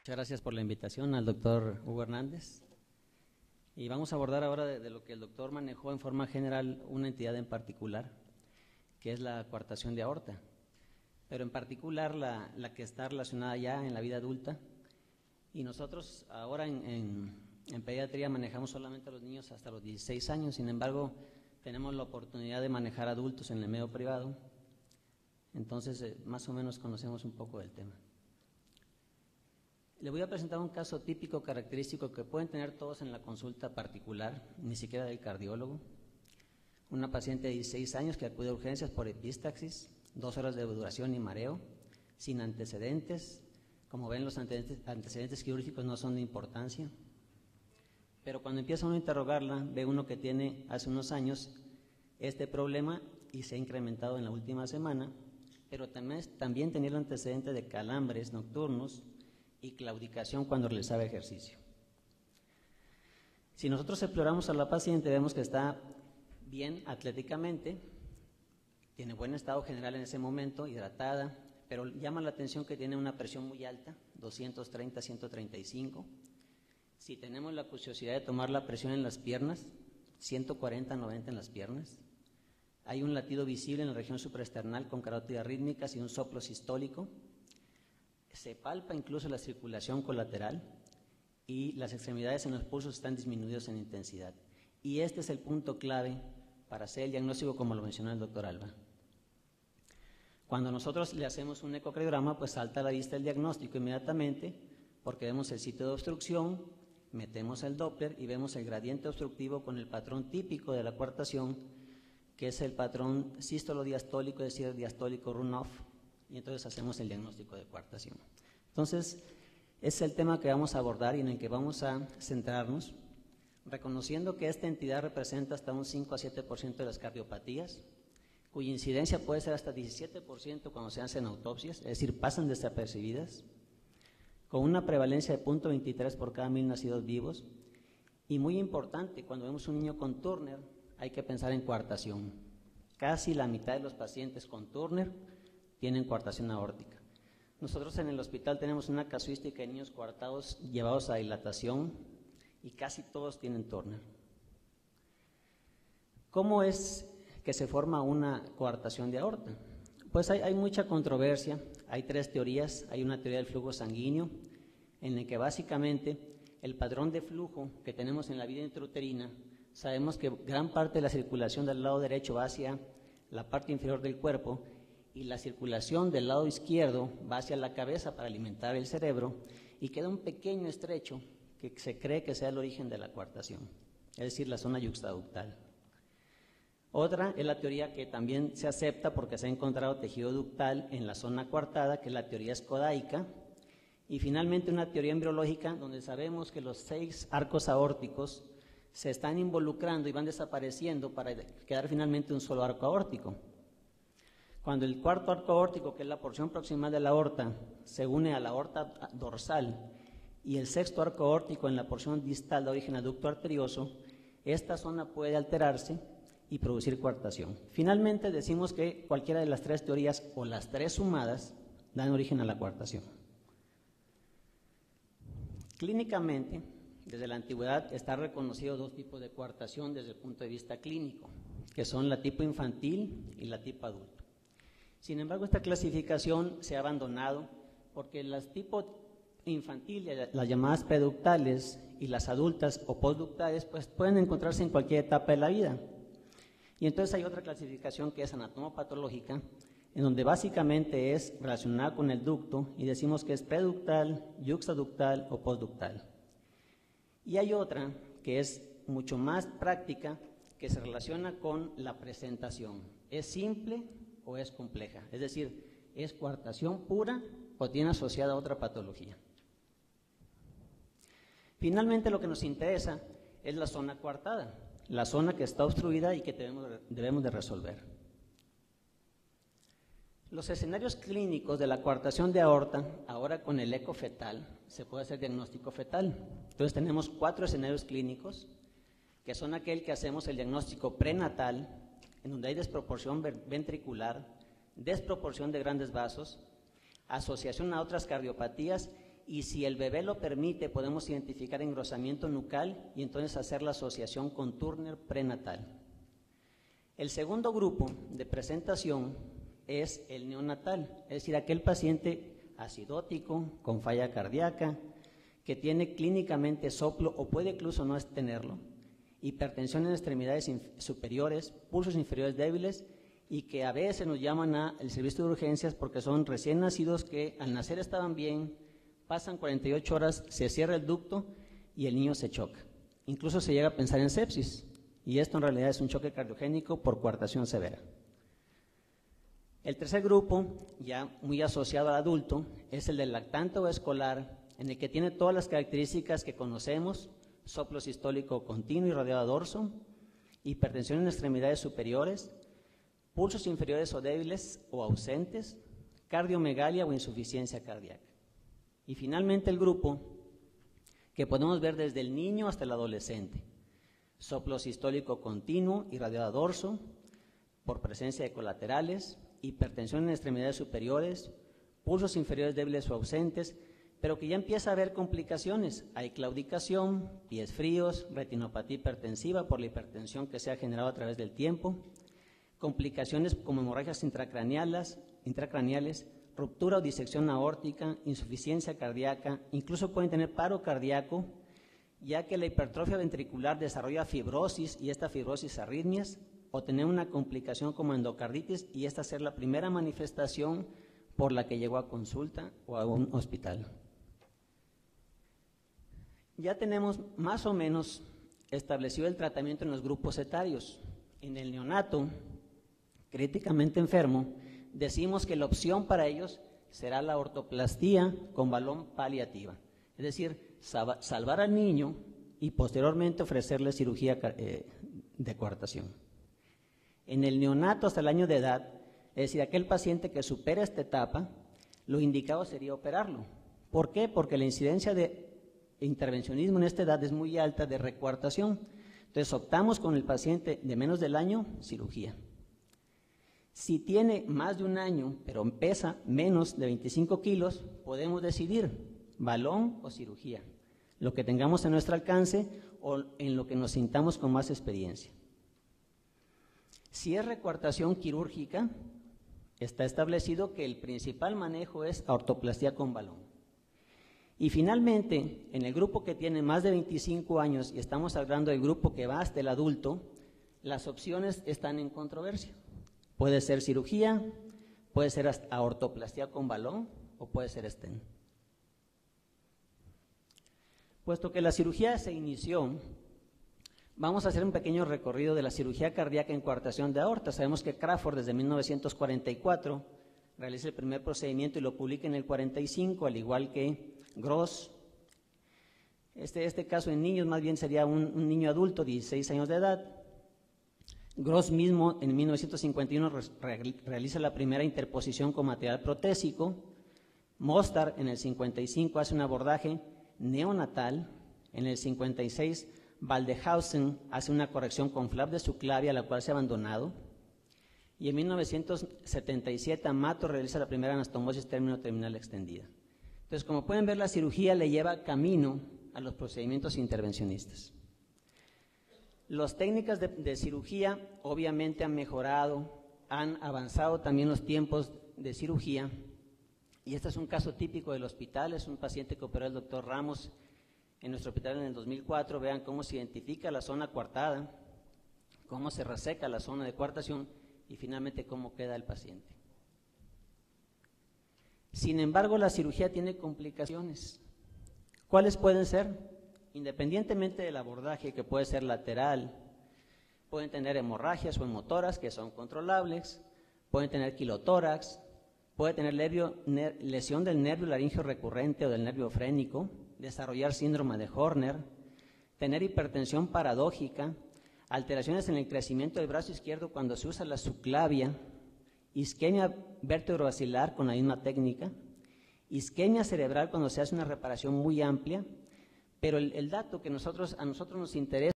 Muchas gracias por la invitación al doctor Hugo Hernández. Y vamos a abordar ahora de lo que el doctor manejó en forma general una entidad en particular, que es la coartación de aorta, pero en particular la que está relacionada ya en la vida adulta. Y nosotros ahora en pediatría manejamos solamente a los niños hasta los 16 años, sin embargo tenemos la oportunidad de manejar adultos en el medio privado, entonces más o menos conocemos un poco del tema. Le voy a presentar un caso típico característico que pueden tener todos en la consulta particular, ni siquiera del cardiólogo. Una paciente de 16 años que acude a urgencias por epístaxis, 2 horas de duración y mareo, sin antecedentes. Como ven, los antecedentes quirúrgicos no son de importancia, pero cuando empieza uno a interrogarla, ve uno que tiene hace unos años este problema y se ha incrementado en la última semana, pero también tenía el antecedente de calambres nocturnos y claudicación cuando realizaba ejercicio. Si nosotros exploramos a la paciente, vemos que está bien atléticamente, tiene buen estado general en ese momento, hidratada, pero llama la atención que tiene una presión muy alta, 230, 135. Si tenemos la curiosidad de tomar la presión en las piernas, 140, 90 en las piernas. Hay un latido visible en la región supraesternal con carótidas rítmicas y un soplo sistólico. Se palpa incluso la circulación colateral y las extremidades en los pulsos están disminuidos en intensidad. Y este es el punto clave para hacer el diagnóstico, como lo mencionó el doctor Alba. Cuando nosotros le hacemos un ecocardiograma, pues salta a la vista el diagnóstico inmediatamente, porque vemos el sitio de obstrucción, metemos el Doppler y vemos el gradiente obstructivo con el patrón típico de la coartación, que es el patrón sístolo-diastólico, es decir, diastólico runoff, y entonces hacemos el diagnóstico de coartación. Entonces, es el tema que vamos a abordar y en el que vamos a centrarnos, reconociendo que esta entidad representa hasta un 5 a 7% de las cardiopatías, cuya incidencia puede ser hasta 17% cuando se hacen autopsias, es decir, pasan desapercibidas, con una prevalencia de 0.23 por cada 1000 nacidos vivos, y muy importante, cuando vemos un niño con Turner, hay que pensar en coartación. Casi la mitad de los pacientes con Turner tienen coartación aórtica. Nosotros en el hospital tenemos una casuística de niños coartados llevados a dilatación y casi todos tienen Turner. ¿Cómo es que se forma una coartación de aorta? Pues hay mucha controversia, hay 3 teorías. Hay una teoría del flujo sanguíneo, en la que básicamente el patrón de flujo que tenemos en la vía intrauterina, sabemos que gran parte de la circulación del lado derecho va hacia la parte inferior del cuerpo, y la circulación del lado izquierdo va hacia la cabeza para alimentar el cerebro, y queda un pequeño estrecho que se cree que sea el origen de la coartación, es decir, la zona yuxtaductal. Otra es la teoría que también se acepta porque se ha encontrado tejido ductal en la zona coartada, que es la teoría escodaica, y finalmente una teoría embriológica donde sabemos que los 6 arcos aórticos se están involucrando y van desapareciendo para quedar finalmente un solo arco aórtico. Cuando el cuarto arco aórtico, que es la porción proximal de la aorta, se une a la aorta dorsal, y el 6º arco aórtico en la porción distal de origen al ducto arterioso, esta zona puede alterarse y producir coartación. Finalmente decimos que cualquiera de las 3 teorías o las 3 sumadas dan origen a la coartación. Clínicamente, desde la antigüedad está reconocido 2 tipos de coartación desde el punto de vista clínico, que son la tipo infantil y la tipo adulto. Sin embargo, esta clasificación se ha abandonado porque las tipos infantiles, las llamadas preductales, y las adultas o postductales, pues pueden encontrarse en cualquier etapa de la vida. Y entonces hay otra clasificación que es anatomopatológica, en donde básicamente es relacionada con el ducto y decimos que es preductal, yuxtaductal o postductal. Y hay otra que es mucho más práctica, que se relaciona con la presentación. ¿Es simple o es compleja? Es decir, ¿es coartación pura o tiene asociada a otra patología? Finalmente, lo que nos interesa es la zona coartada, la zona que está obstruida y que debemos de resolver. Los escenarios clínicos de la coartación de aorta, ahora con el eco fetal, se puede hacer diagnóstico fetal. Entonces tenemos 4 escenarios clínicos, que son aquel que hacemos el diagnóstico prenatal, en donde hay desproporción ventricular, desproporción de grandes vasos, asociación a otras cardiopatías y si el bebé lo permite, podemos identificar engrosamiento nucal y entonces hacer la asociación con Turner prenatal. El segundo grupo de presentación es el neonatal, es decir, aquel paciente acidótico, con falla cardíaca, que tiene clínicamente soplo o puede incluso no tenerlo, hipertensión en extremidades superiores, pulsos inferiores débiles y que a veces nos llaman al servicio de urgencias porque son recién nacidos que al nacer estaban bien, pasan 48 horas, se cierra el ducto y el niño se choca. Incluso se llega a pensar en sepsis y esto en realidad es un choque cardiogénico por coartación severa. El tercer grupo, ya muy asociado al adulto, es el del lactante o escolar, en el que tiene todas las características que conocemos: soplo sistólico continuo y rodeado a dorso, hipertensión en extremidades superiores, pulsos inferiores o débiles o ausentes, cardiomegalia o insuficiencia cardíaca. Y finalmente el grupo que podemos ver desde el niño hasta el adolescente: soplo sistólico continuo y rodeado a dorso, por presencia de colaterales, hipertensión en extremidades superiores, pulsos inferiores débiles o ausentes, pero que ya empieza a haber complicaciones. Hay claudicación, pies fríos, retinopatía hipertensiva por la hipertensión que se ha generado a través del tiempo, complicaciones como hemorragias intracraneales, ruptura o disección aórtica, insuficiencia cardíaca, incluso pueden tener paro cardíaco, ya que la hipertrofia ventricular desarrolla fibrosis y esta fibrosis arritmias, o tener una complicación como endocarditis y esta ser la primera manifestación por la que llegó a consulta o a un hospital. Ya tenemos más o menos establecido el tratamiento en los grupos etarios. En el neonato, críticamente enfermo, decimos que la opción para ellos será la ortoplastía con balón paliativa, es decir, salvar al niño y posteriormente ofrecerle cirugía de coartación. En el neonato hasta el año de edad, es decir, aquel paciente que supera esta etapa, lo indicado sería operarlo. ¿Por qué? Porque la incidencia de intervencionismo en esta edad es muy alta de recuartación. Entonces optamos con el paciente de menos del año, cirugía. Si tiene más de un año, pero pesa menos de 25 kilos, podemos decidir balón o cirugía, lo que tengamos a nuestro alcance o en lo que nos sintamos con más experiencia. Si es recuartación quirúrgica, está establecido que el principal manejo es ortoplastía con balón. Y finalmente, en el grupo que tiene más de 25 años, y estamos hablando del grupo que va hasta el adulto, las opciones están en controversia. Puede ser cirugía, puede ser hasta ortoplastía con balón o puede ser stent. Puesto que la cirugía se inició, vamos a hacer un pequeño recorrido de la cirugía cardíaca en coartación de aorta. Sabemos que Crawford desde 1944 realiza el primer procedimiento y lo publica en el 45, al igual que Gross. Este caso en niños más bien sería un niño adulto, 16 años de edad. Gross mismo en 1951 realiza la primera interposición con material protésico. Mostar en el 55 hace un abordaje neonatal. En el 56 Waldehausen hace una corrección con flap de subclavia, la cual se ha abandonado. Y en 1977 Amato realiza la primera anastomosis término-terminal extendida. Entonces, como pueden ver, la cirugía le lleva camino a los procedimientos intervencionistas. Las técnicas de cirugía obviamente han mejorado, han avanzado también los tiempos de cirugía. Y este es un caso típico del hospital, es un paciente que operó el doctor Ramos en nuestro hospital en el 2004. Vean cómo se identifica la zona coartada, cómo se reseca la zona de coartación y finalmente cómo queda el paciente. Sin embargo, la cirugía tiene complicaciones. ¿Cuáles pueden ser? Independientemente del abordaje, que puede ser lateral, pueden tener hemorragias o hemotoras que son controlables, pueden tener quilotórax, puede tener lesión del nervio laringio recurrente o del nervio frénico, desarrollar síndrome de Horner, tener hipertensión paradójica, alteraciones en el crecimiento del brazo izquierdo cuando se usa la subclavia, isquemia vértebrovascular con la misma técnica, isquemia cerebral cuando se hace una reparación muy amplia, pero el dato que a nosotros nos interesa